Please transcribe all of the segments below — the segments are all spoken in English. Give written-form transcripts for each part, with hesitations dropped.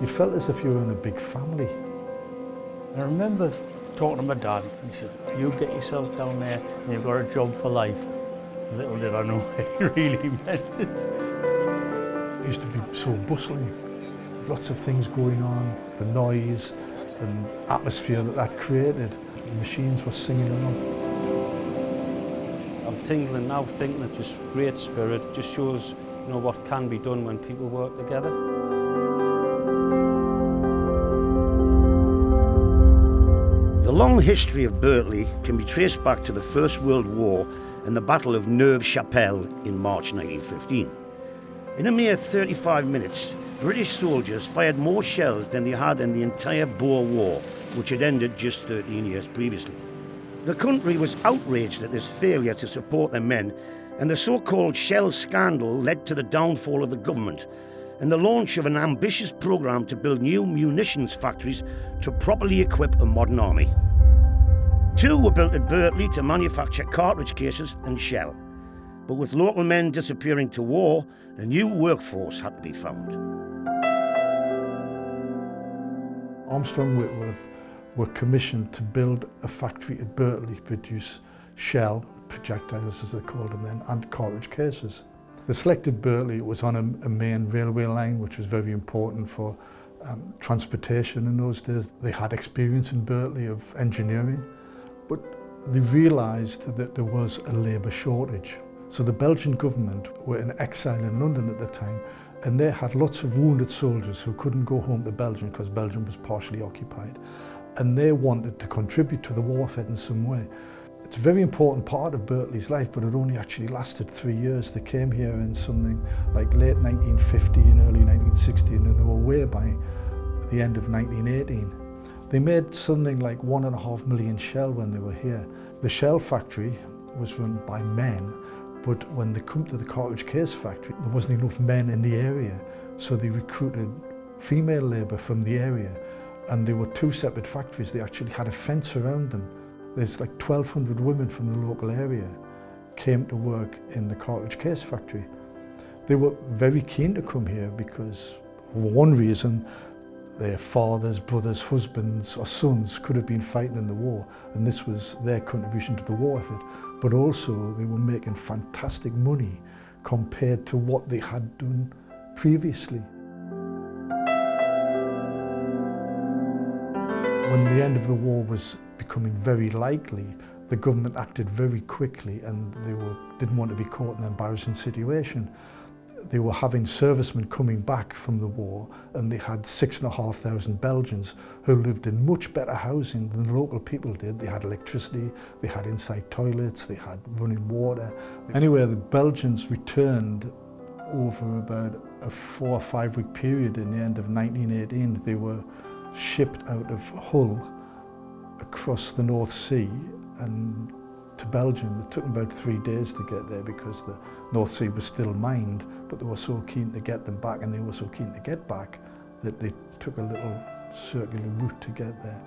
You felt as if you were in a big family. I remember talking to my dad, and he said, you get yourself down there and you've got a job for life. Little did I know he really meant it. It used to be so bustling, lots of things going on, the noise and atmosphere that created. The machines were singing along. I'm tingling now thinking of just great spirit, just shows what can be done when people work together. The long history of Birtley can be traced back to the First World War and the Battle of Neuve-Chapelle in March 1915. In a mere 35 minutes, British soldiers fired more shells than they had in the entire Boer War, which had ended just 13 years previously. The country was outraged at this failure to support their men, and the so-called shell scandal led to the downfall of the government and the launch of an ambitious programme to build new munitions factories to properly equip a modern army. 2 were built at Birtley to manufacture cartridge cases and shell. But with local men disappearing to war, a new workforce had to be found. Armstrong Whitworth were commissioned to build a factory at Birtley to produce shell, projectiles as they called them then, and cartridge cases. They selected Birtley. It was on a main railway line, which was very important for transportation in those days. They had experience in Birtley of engineering, but they realised that there was a labour shortage. So the Belgian government were in exile in London at the time, and they had lots of wounded soldiers who couldn't go home to Belgium because Belgium was partially occupied. And they wanted to contribute to the war effort in some way. It's a very important part of Birtley's life, but it only actually lasted 3 years. They came here in something like late 1950 and early 1960, and they were away by the end of 1918. They made something like 1.5 million shell when they were here. The shell factory was run by men, but when they come to the cartridge case factory, there wasn't enough men in the area, so they recruited female labour from the area, and there were 2 separate factories. They actually had a fence around them. There's like 1,200 women from the local area came to work in the cartridge case factory. They were very keen to come here because, for one reason, their fathers, brothers, husbands or sons could have been fighting in the war, and this was their contribution to the war effort. But also they were making fantastic money compared to what they had done previously. When the end of the war was becoming very likely, the government acted very quickly, and they didn't want to be caught in an embarrassing situation. They were having servicemen coming back from the war, and they had 6,500 Belgians who lived in much better housing than the local people did. They had electricity, they had inside toilets, they had running water. Anyway, the Belgians returned over about a 4 or 5 week period in the end of 1918. They were shipped out of Hull across the North Sea and to Belgium. It took them about 3 days to get there because the North Sea was still mined, but they were so keen to get them back, and they were so keen to get back that they took a little circular route to get there.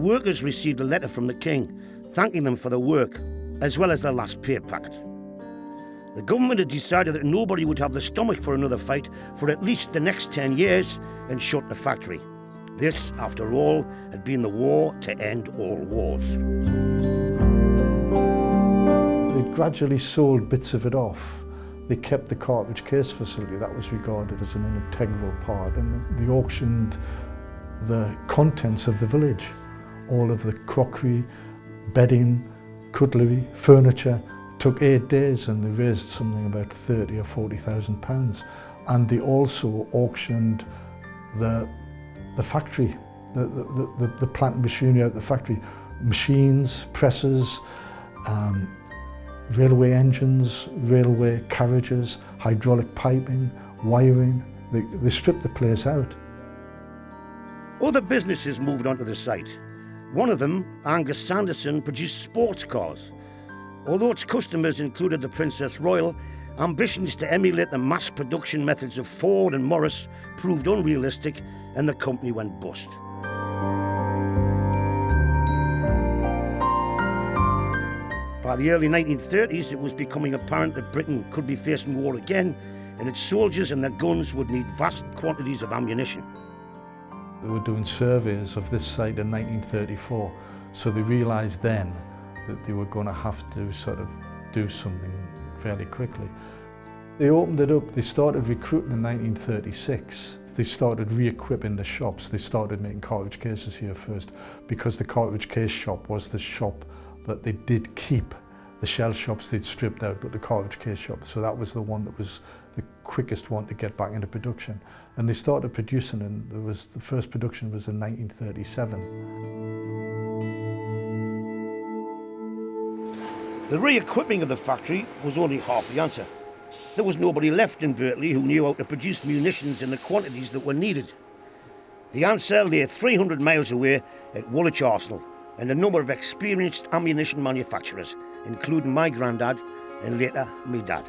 Workers received a letter from the King thanking them for their work, as well as their last pay packet. The government had decided that nobody would have the stomach for another fight for at least the next 10 years and shut the factory. This, after all, had been the war to end all wars. They gradually sold bits of it off. They kept the cartridge case facility. That was regarded as an integral part, and they auctioned the contents of the village. All of the crockery, bedding, cutlery, furniture. It took 8 days, and they raised something about 30 or 40,000 pounds. And they also auctioned the factory, the plant and machinery out of the factory. Machines, presses, railway engines, railway carriages, hydraulic piping, wiring. They stripped the place out. Other businesses moved onto the site. One of them, Angus Sanderson, produced sports cars. Although its customers included the Princess Royal, ambitions to emulate the mass production methods of Ford and Morris proved unrealistic, and the company went bust. By the early 1930s, it was becoming apparent that Britain could be facing war again, and its soldiers and their guns would need vast quantities of ammunition. They were doing surveys of this site in 1934, so they realised then that they were going to have to sort of do something fairly quickly. They opened it up, they started recruiting in 1936. They started re-equipping the shops. They started making cartridge cases here first, because the cartridge case shop was the shop that they did keep. The shell shops they'd stripped out, but the cartridge case shop, so that was the one that was the quickest one to get back into production. And they started producing, and the first production was in 1937. The re-equipping of the factory was only half the answer. There was nobody left in Birtley who knew how to produce munitions in the quantities that were needed. The answer lay 300 miles away at Woolwich Arsenal, and a number of experienced ammunition manufacturers, including my granddad and later my dad.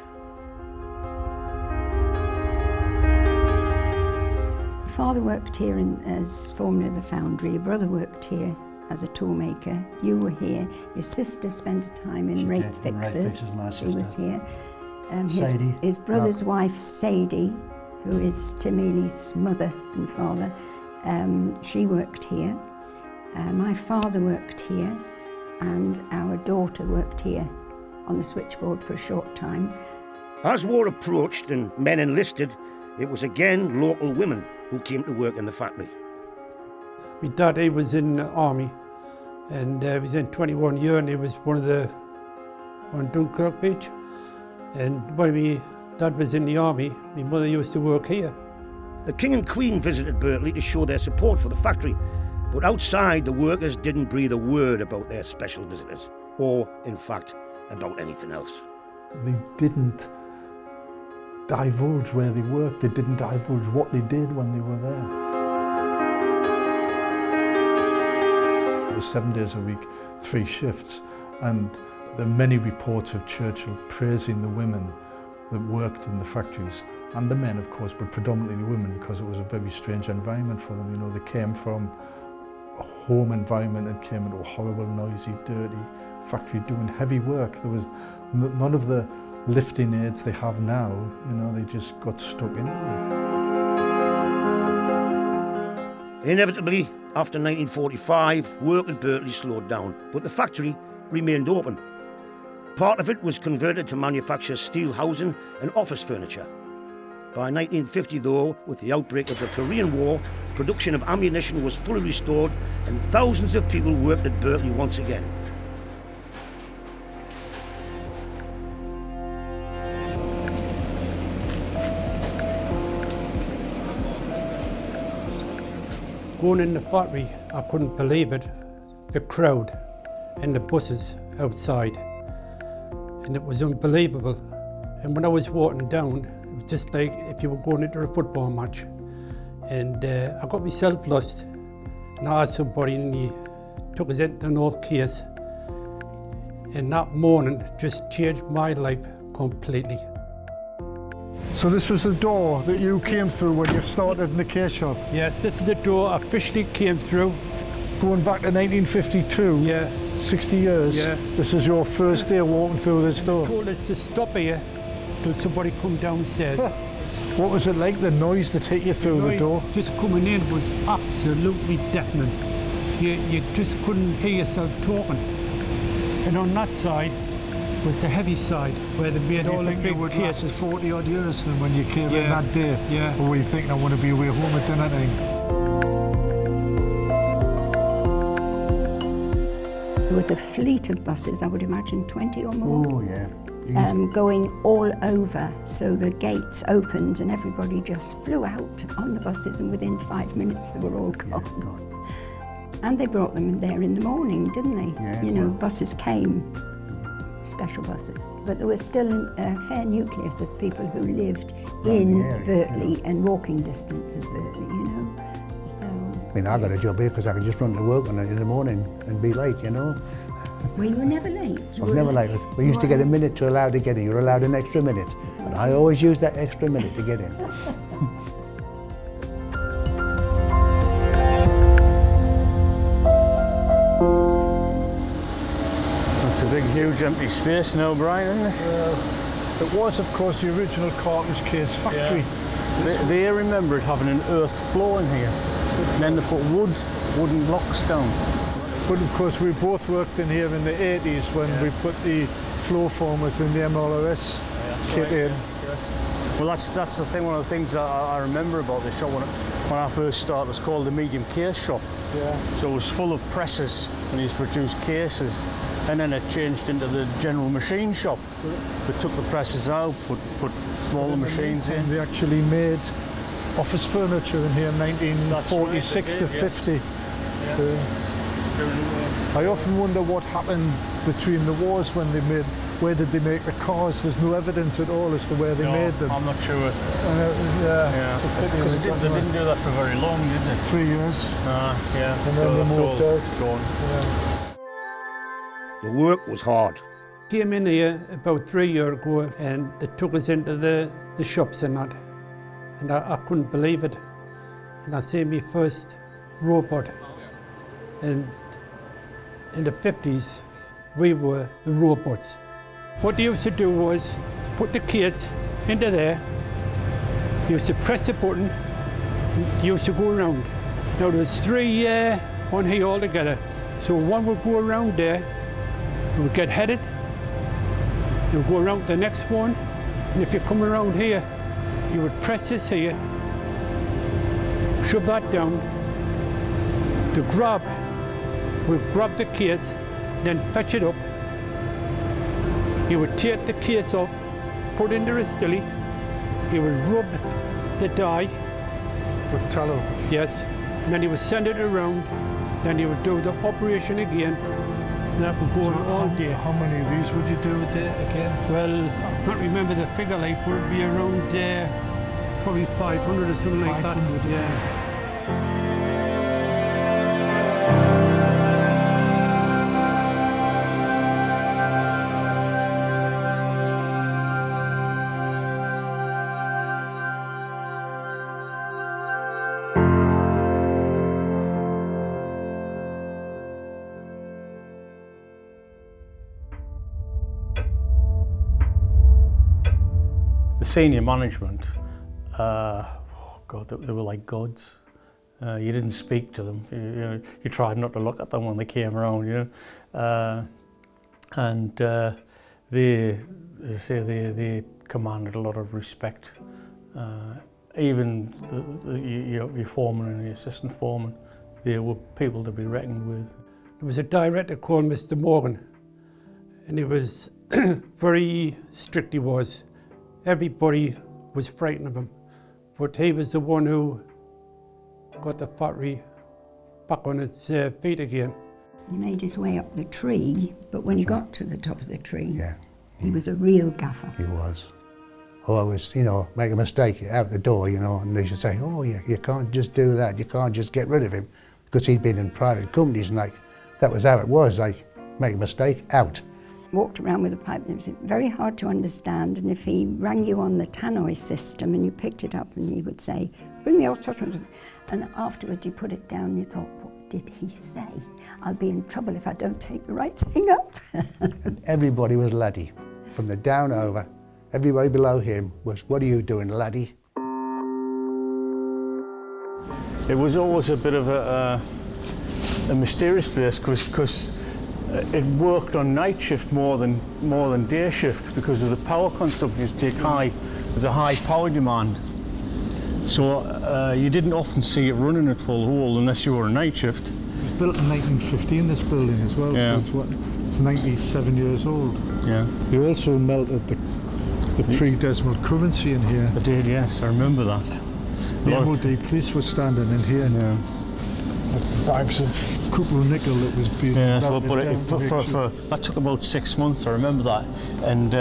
Father worked here as foreman of the foundry. Your brother worked here as a toolmaker. You were here. Your sister spent time in rate fixers. She was here. His brother's wife, Sadie, who is Tim Healy's mother and father, she worked here. My father worked here, and our daughter worked here on the switchboard for a short time. As war approached and men enlisted, it was again local women who came to work in the factory. My dad, he was in the army, and he was in 21 years, and he was on Dunkirk Beach. And when my dad was in the army, my mother used to work here. The King and Queen visited Birtley to show their support for the factory, but outside the workers didn't breathe a word about their special visitors, or, in fact, about anything else. They didn't divulge where they worked, they didn't divulge what they did when they were there. It was 7 days a week, 3 shifts, and there are many reports of Churchill praising the women that worked in the factories, and the men, of course, but predominantly the women, because it was a very strange environment for them. You know, they came from a home environment and came into a horrible, noisy, dirty factory doing heavy work. There was none of the lifting aids they have now. You know, they just got stuck into it. Inevitably, after 1945, work at Birtley slowed down, but the factory remained open. Part of it was converted to manufacture steel housing and office furniture. By 1950, though, with the outbreak of the Korean War, production of ammunition was fully restored, and thousands of people worked at Birtley once again. Going in the factory, I couldn't believe it. The crowd and the buses outside. And it was unbelievable. And when I was walking down, it was just like if you were going into a football match. And I got myself lost. And I asked somebody, and he took us into the North Case. And that morning just changed my life completely. So this was the door that you came through when you started in the case shop? Yes, this is the door I officially came through. Going back to 1952? Yeah. 60 years? Yeah. This is your first day walking through this door? They told us to stop here till somebody come downstairs. What was it like, the noise that hit you through the door? Just coming in was absolutely deafening. You just couldn't hear yourself talking. And on that side was the heavy side, where they made all the big cases. 40 odd years then when you came in Yeah. that day? Yeah. Or were you thinking, I want to be away home at dinner time? There was a fleet of buses, I would imagine 20 or more. Oh, yeah. Going all over, so the gates opened and everybody just flew out on the buses, and within 5 minutes they were all gone. And they brought them there in the morning, didn't they? Yeah, you know, buses came, special buses. But there was still a fair nucleus of people who lived in Birtley and walking distance of Birtley, you know. So, I mean, I got a job here because I could just run to work in the morning and be late, you know. Well, you were never late. I was never late. We used to get a minute to allow to get in. You were allowed an extra minute. And I always used that extra minute to get in. It's a big, huge empty space now, Brian, isn't it? It was, of course, the original cartridge case factory. Yeah. They remember it having an earth floor in here. And then they put wooden blocks down. But of course, we both worked in here in the 80s when we put the floor formers in the MLRS kit in. Yes. Well, that's the thing. One of the things I remember about this shop when I first started, it was called the medium case shop. Yeah. So it was full of presses, and they used to produce cases. And then it changed into the general machine shop. They took the presses out, put smaller machines in. They actually made office furniture in here in 1946 to 50. Yes. I often wonder what happened between the wars when they made, where did they make the cars? There's no evidence at all as to where they made them. I'm not sure. Yeah. Because they didn't do that for very long, did they? 3 years. Yeah. And then they moved out. Yeah. The work was hard. Came in here about 3 years ago and they took us into the shops and that. And I couldn't believe it. And I seen my first robot. And in the 50s, we were the robots. What they used to do was put the case into there. You used to press the button. You used to go around. Now there's 3 on here altogether. So one would go around there. It would get headed, you would go around the next one, and if you come around here, you would press this here, shove that down. The grab would grab the case, then fetch it up. You would take the case off, put it in the Ristilly, you would rub the die. With tallow? Yes, and then you would send it around, then you would do the operation again. That would go on all day. How many of these would you do a day again? Well, I can't remember the figure, like, but it would be around probably 500 or something like that. 500, Yeah. The senior management, God, they were like gods. You didn't speak to them. You tried not to look at them when they came around, and they, as I say, they commanded a lot of respect. Even your foreman and your assistant foreman, they were people to be reckoned with. There was a director called Mr. Morgan, and he was very strict. He was. Everybody was frightened of him, but he was the one who got the factory back on its feet again. He made his way up the tree, but when he got to the top of the tree, Yeah. he was a real gaffer. He was. Oh, I was, make a mistake out the door, and they used to say, oh, yeah, you can't just do that. You can't just get rid of him, because he'd been in private companies, and that was how it was. Make a mistake, out. Walked around with a pipe. It was very hard to understand, and if he rang you on the tannoy system and you picked it up and he would say, bring the old and afterwards you put it down and you thought, what did he say? I'll be in trouble if I don't take the right thing up. And everybody was laddie, from the down over. Everybody below him was, what are you doing, laddie? It was always a bit of a mysterious place because it worked on night shift more than day shift because of the power consumption. There's a high power demand. So you didn't often see it running at full hole unless you were a night shift. It was built in 1915, this building as well, Yeah. so it's 97 years old. Yeah. They also melted the pre-decimal currency in here. I did, yes, I remember that. The MOD police were standing in here with bags of copper nickel that was being Yeah, so melted but down to make sure. that took about 6 months, I remember that. And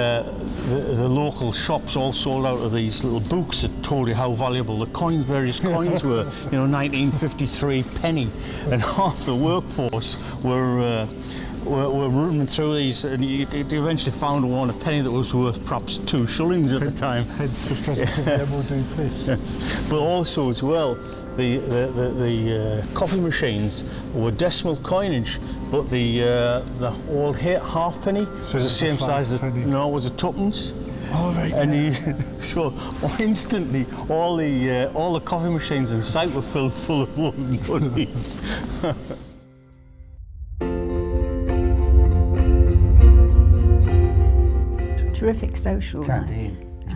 the local shops all sold out of these little books that told you how valuable the coins, various coins were. You know, 1953 penny, and half the workforce were running through these, and you eventually found one, a penny that was worth perhaps 2 shillings at the time. Hence the presence of the MOD police. Yes, but also as well, the coffee machines were decimal coinage, but the old halfpenny was the same size as was a tuppence. Oh, right. And so instantly all the coffee machines in sight were filled full of wooden money. Terrific social life.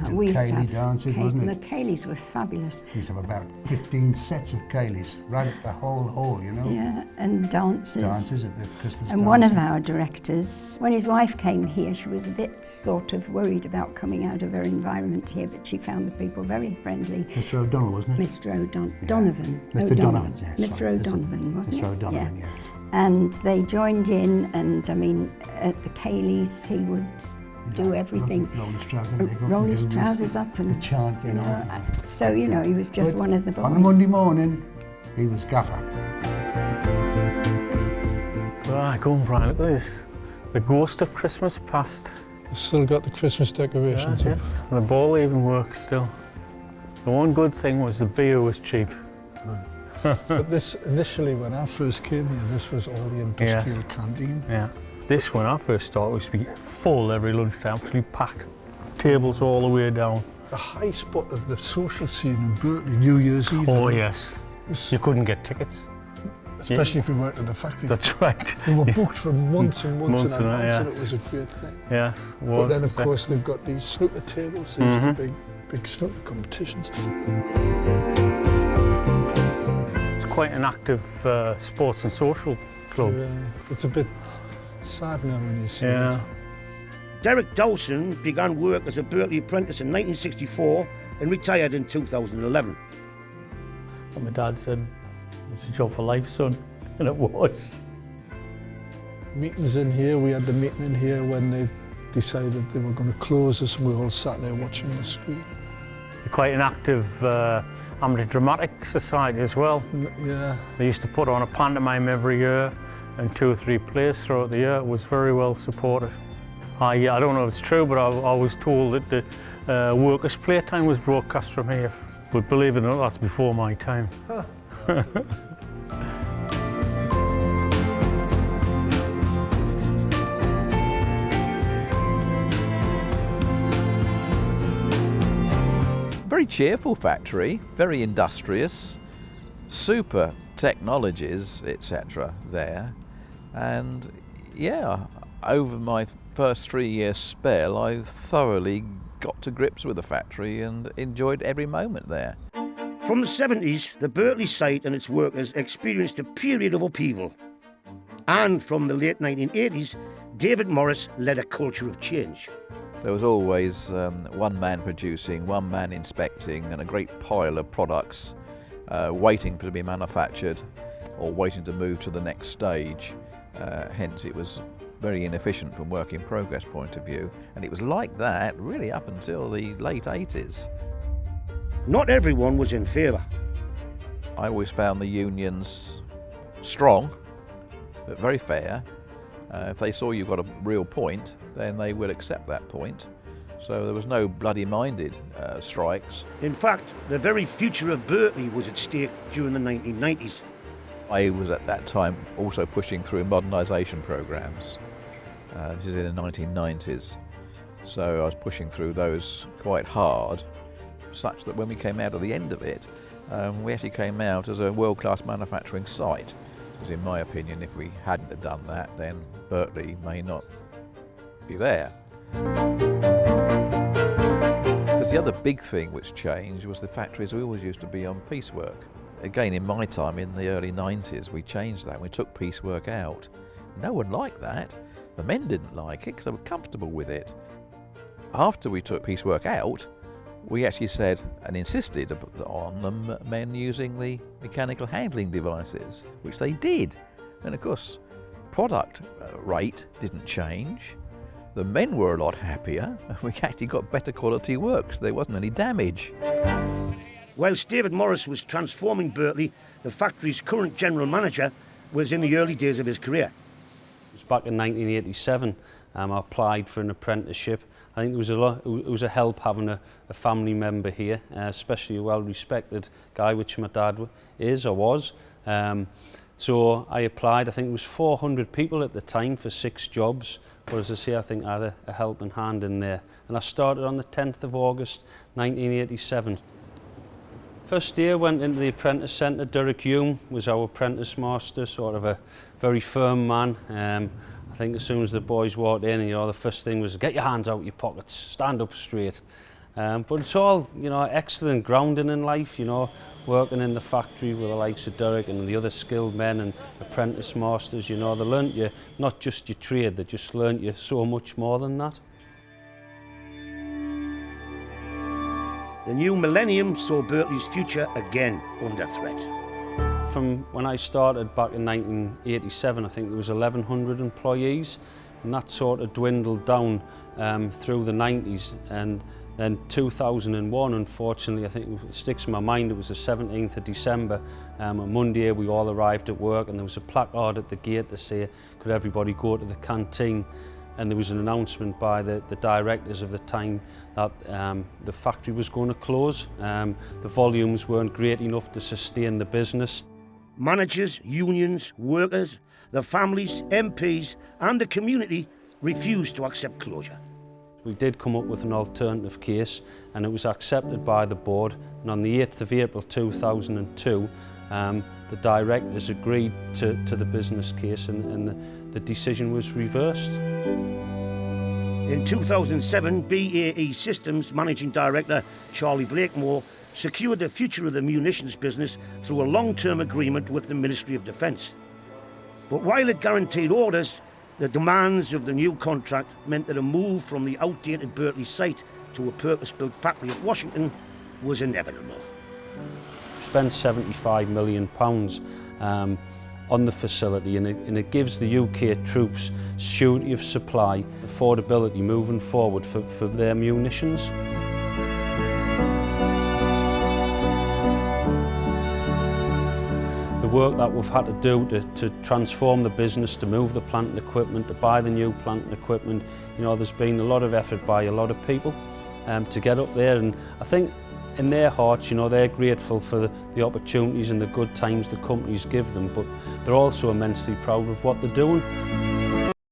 We used to have dances, wasn't it? The Cayleys were fabulous. We used to have about 15 sets of Cayleys right up the whole hall, you know. Yeah, and dances. Dances at the Christmas And one of our directors, when his wife came here, she was a bit sort of worried about coming out of her environment here, but she found the people very friendly. Mr. O'Donnell, wasn't it? Mr. Donovan. Mr. Donovan, yes. Mr. O'Donovan, wasn't it? Mr. O'Donovan, yeah. And they joined in, and I mean, at the Cayleys, he would do everything. Roll his trousers up and the chant, you know. So, you know, he was just one of the boys. On a Monday morning, he was gaffer. Right, go on, Brian, look at this. The ghost of Christmas past. You've still got the Christmas decorations. Yeah, yes. And the ball even works still. The one good thing was the beer was cheap. But this, initially, when I first came here, this was all the industrial canteen. Yeah. This, when I first started, used to be full every lunchtime, absolutely packed. Tables all the way down. The high spot of the social scene in Birtley, New Year's Eve. Oh, yes. You couldn't get tickets. Especially if we worked at the factory. That's right. We were booked for months and months in advance, and it was a great thing. Yes. But then, of course, they've got these snooker tables. There's the big snooker competitions. It's quite an active sports and social club. Yeah, it's a bit sad now when you see it. Derek Dawson began work as a Birtley apprentice in 1964 and retired in 2011. And my dad said, "It's a job for life, son," and it was. Meetings in here, we had the meeting in here when they decided they were going to close us, and we were all sat there watching the screen. Quite an active amateur dramatic society as well. Yeah. They used to put on a pantomime every year and 2 or 3 plays throughout the year. It was very well supported. I don't know if it's true, but I was told that the workers' playtime was broadcast from here. But believe it or not, that's before my time. Huh. Very cheerful factory, very industrious, super technologies, etc. there. And yeah, over my first 3-year spell, I thoroughly got to grips with the factory and enjoyed every moment there. From the 70s, the Birtley site and its workers experienced a period of upheaval. And from the late 1980s, David Morris led a culture of change. There was always one man producing, one man inspecting, and a great pile of products waiting to be manufactured or waiting to move to the next stage. Hence, it was very inefficient from work in progress point of view, and it was like that really up until the late 80s. Not everyone was in favour. I always found the unions strong, but very fair. If they saw you got a real point, then they would accept that point. So there was no bloody-minded strikes. In fact, the very future of Birtley was at stake during the 1990s. I was at that time also pushing through modernisation programmes. This is in the 1990s. So I was pushing through those quite hard, such that when we came out at the end of it, we actually came out as a world-class manufacturing site. Because in my opinion, if we hadn't have done that, then Birtley may not be there. Because the other big thing which changed was the factories we always used to be on piecework. Again, in my time, in the early 90s, we changed that. We took piecework out. No one liked that. The men didn't like it because they were comfortable with it. After we took piecework out, we actually said and insisted on the men using the mechanical handling devices, which they did. And of course, product rate didn't change, The men were a lot happier, and we actually got better quality work, so there wasn't any damage. Whilst David Morris was transforming Birtley, the factory's current general manager was in the early days of his career. It was back in 1987. I applied for an apprenticeship. I think it was a help having a family member here, especially a well-respected guy, which my dad is or was. So I applied. I think it was 400 people at the time for 6 jobs. But as I say, I think I had a helping hand in there. And I started on the 10th of August 1987. First year went into the apprentice centre. Derek Hume was our apprentice master, sort of a very firm man. I think as soon as the boys walked in, you know, the first thing was get your hands out your pockets, stand up straight. But it's all, you know, excellent grounding in life, you know, working in the factory with the likes of Derek and the other skilled men and apprentice masters, you know, they learnt you not just your trade, they just learnt you so much more than that. The new millennium saw Birtley's future again under threat. From when I started back in 1987, I think there was 1,100 employees, and that sort of dwindled down through the 90s. And then 2001, unfortunately, I think it sticks in my mind, it was the 17th of December. On Monday, we all arrived at work, and there was a placard at the gate to say, could everybody go to the canteen? And there was an announcement by the directors of the time that the factory was going to close. The volumes weren't great enough to sustain the business. Managers, unions, workers, the families, MPs and the community refused to accept closure. We did come up with an alternative case, and it was accepted by the board. And on the 8th of April 2002, the directors agreed to the business case, and the decision was reversed. In 2007, BAE Systems Managing Director Charlie Blakemore secured the future of the munitions business through a long-term agreement with the Ministry of Defence. But while it guaranteed orders, the demands of the new contract meant that a move from the outdated Birtley site to a purpose-built factory at Washington was inevitable. We spent £75 million on the facility, and it gives the UK troops surety of supply, affordability moving forward for their munitions. The work that we've had to do to transform the business, to move the plant and equipment, to buy the new plant and equipment, you know, there's been a lot of effort by a lot of people to get up there, and I think in their hearts, you know, they're grateful for the opportunities and the good times the companies give them, but they're also immensely proud of what they're doing.